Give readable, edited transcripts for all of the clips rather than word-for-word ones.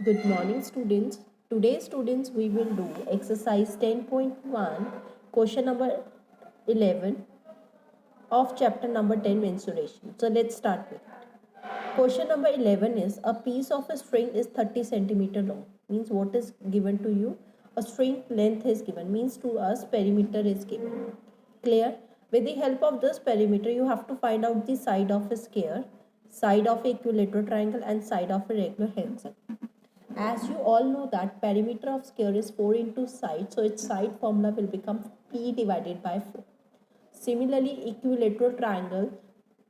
Good morning, students. Today, students, we will do exercise 10.1, question number 11 of chapter number 10, mensuration. So, let's start with it. Question number 11 is a piece of a string is 30 centimeter long. Means what is given to you? A string length is given. Means to us, perimeter is given. Clear? With the help of this perimeter, you have to find out the side of a square, side of a equilateral triangle, and side of a regular hexagon. As you all know that perimeter of square is 4 into side, so its side formula will become p divided by 4. Similarly, equilateral triangle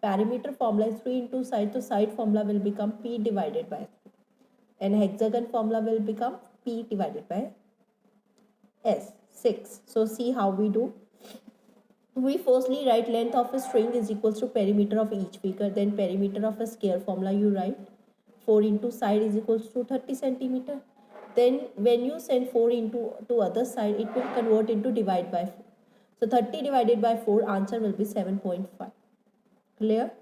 perimeter formula is 3 into side, so side formula will become p divided by 3. And hexagon formula will become p divided by s, 6. So see how we do. We firstly write length of a string is equals to perimeter of each figure, then perimeter of a square formula you write 4 into side is equals to 30 centimeter. Then when you send 4 into to other side, it will convert into divide by 4. So 30 divided by 4, answer will be 7.5. Clear?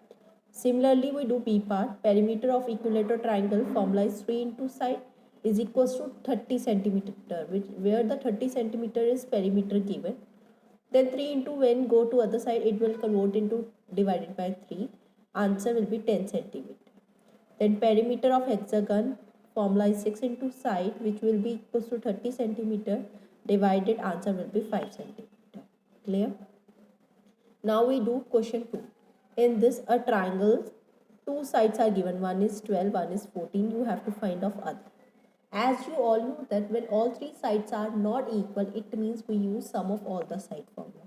Similarly, we do B part. Perimeter of equilateral triangle formula is 3 into side is equals to 30 centimeter, where the 30 centimeter is perimeter given. Then 3 into when go to other side, it will convert into divided by 3. Answer will be 10 centimeter. Then perimeter of hexagon formula is 6 into side, which will be equals to 30 centimeter, divided answer will be 5 centimeter. Clear? Now we do question 2. In this, a triangle, two sides are given. One is 12, one is 14. You have to find of other. As you all know that when all three sides are not equal, it means we use sum of all the side formula.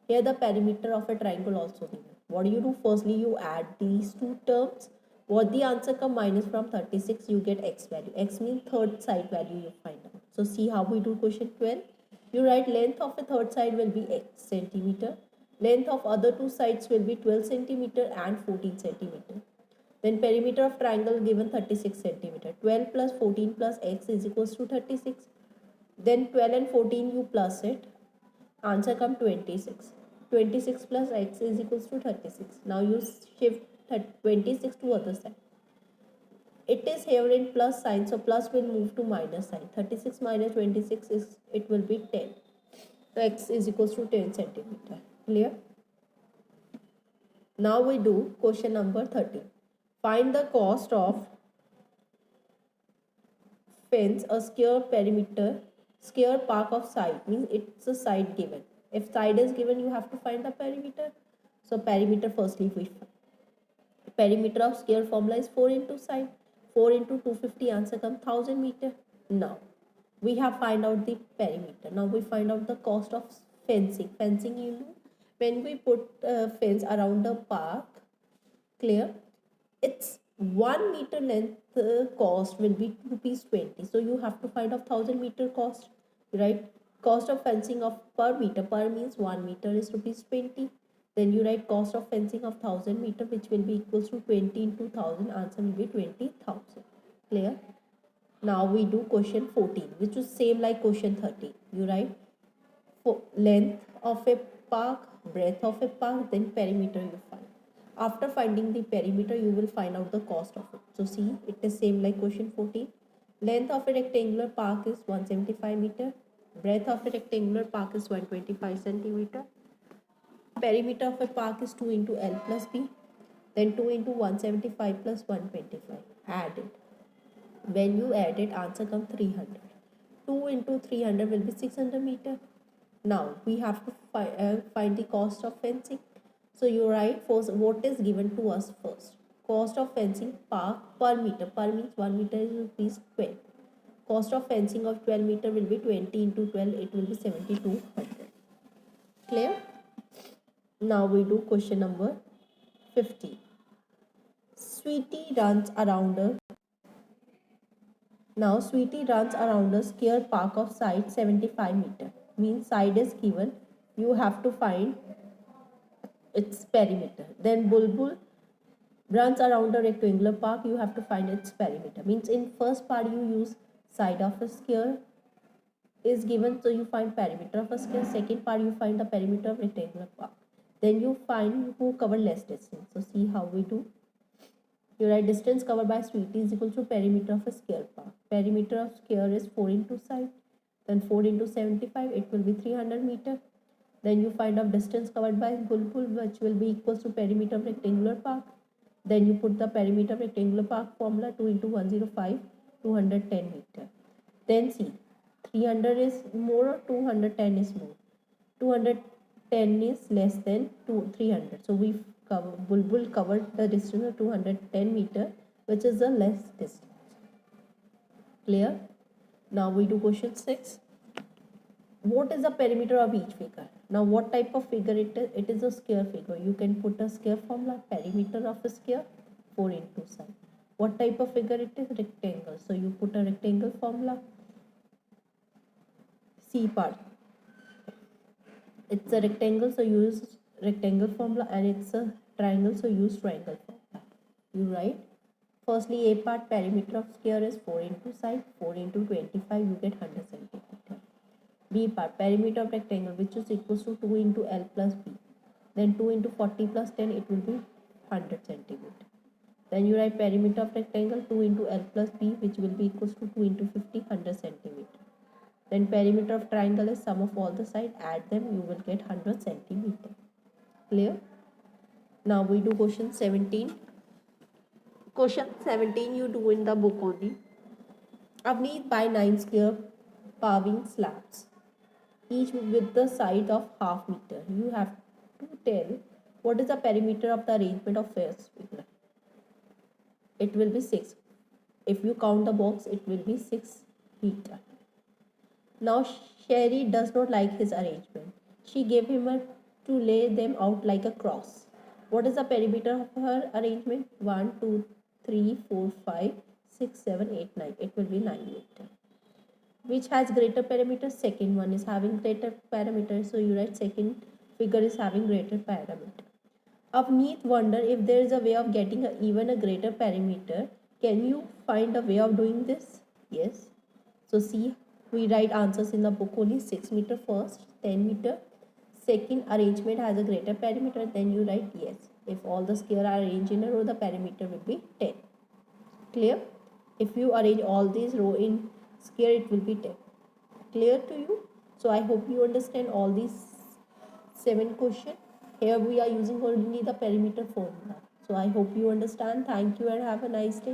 Here the perimeter of a triangle also given. What do you do? Firstly, you add these two terms. What the answer come minus from 36, you get x value. X means third side value you find out. So see how we do question 12. You write length of a third side will be x centimeter. Length of other two sides will be 12 centimeter and 14 centimeter. Then perimeter of triangle given 36 centimeter. 12 plus 14 plus x is equals to 36. Then 12 and 14 you plus it. Answer come 26. 26 plus x is equals to 36. Now you shift 26 to other side. It is here in plus sign, so plus will move to minus sign. 36 minus 26 is, it will be 10. So x is equals to 10 centimeter. Clear? Now we do question number 13. Find the cost of fence a square perimeter, square park of side, means it's a side given. If side is given, you have to find the perimeter. So perimeter firstly we find. Perimeter of square formula is 4 into side. 4 into 250, answer come 1000 meter. Now we have find out the perimeter. Now we find out the cost of fencing. Fencing, you know, when we put fence around a park, clear, its 1 meter length cost will be rupees 20. So you have to find out 1000 meter cost, right? Cost of fencing of per meter, per means 1 meter is rupees 20. Then you write cost of fencing of 1000 meter, which will be equals to 20 into 1000, answer will be 20,000. Clear? Now we do question 14, which is same like question 13. You write for length of a park, breadth of a park, then perimeter you find. After finding the perimeter, you will find out the cost of it. So see, it is same like question 14. Length of a rectangular park is 175 meter. Breadth of a rectangular park is 125 centimeter. Perimeter of a park is 2 into L plus B. Then 2 into 175 plus 125. Add it. When you add it, answer comes 300. 2 into 300 will be 600 meter. Now we have to find the cost of fencing. So you write first what is given to us first. Cost of fencing park per meter. Per means 1 meter is rupees 12. Cost of fencing of 12 meter will be 20 into 12. It will be 7200. Clear? Now we do question number 50. Sweetie runs around a square park of side 75 meter. Means side is given. You have to find its perimeter. Then Bulbul runs around a rectangular park. You have to find its perimeter. Means in first part you use side of a square is given, so you find perimeter of a square. Second part you find the perimeter of rectangular park. Then you find who cover less distance. So see how we do. You write distance covered by Sweetie is equal to perimeter of a square park. Perimeter of sphere is 4 into side. Then 4 into 75, it will be 300 meter. Then you find out distance covered by bulbul, which will be equals to perimeter of rectangular park. Then you put the perimeter of rectangular park formula, 2 into 105, 210 meter. Then see, 300 is more or 210 is more. 210 is less than 300. So we bulbul covered the distance of 210 meter, which is the less distance. Clear? Now we do question 6. What is the perimeter of each figure? Now what type of figure it is? It is a square figure. You can put a square formula, perimeter of a square, 4 into side. What type of figure it is? Rectangle. So you put a rectangle formula. C part. It's a rectangle, so use rectangle formula, and it's a triangle, so use triangle formula. You write firstly A part, perimeter of square is 4 into side, 4 into 25, you get 100 centimeter. B part, perimeter of rectangle, which is equals to 2 into L plus B. Then 2 into 40 plus 10, it will be 100 centimeter. Then you write perimeter of rectangle, 2 into L plus B, which will be equals to 2 into 50, 100 centimeter. Then perimeter of triangle is sum of all the sides, add them, you will get 100 centimeter. Clear? Now we do question 17. Question 17 you do in the book only. Avneet buy 9 square paving slabs, each with the size of half meter. You have to tell what is the perimeter of the arrangement of first figure. It will be 6. If you count the box, it will be 6 meter. Now Sherry does not like his arrangement. She gave him to lay them out like a cross. What is the perimeter of her arrangement? 1, 2, 3, 4, 5, 6, 7, 8, 9. It will be 9 meter. Which has greater perimeter? Second one is having greater perimeter. So you write second figure is having greater perimeter. Avneet wonder if there is a way of getting even a greater perimeter. Can you find a way of doing this? Yes. So see, we write answers in the book only. 6 meter first, 10 meter. Second arrangement has a greater perimeter. Then you write yes. If all the square are arranged in a row, the perimeter will be 10. Clear? If you arrange all these row in square, it will be 10. Clear to you? So I hope you understand all these 7 questions. Here we are using only the perimeter formula. So I hope you understand. Thank you and have a nice day.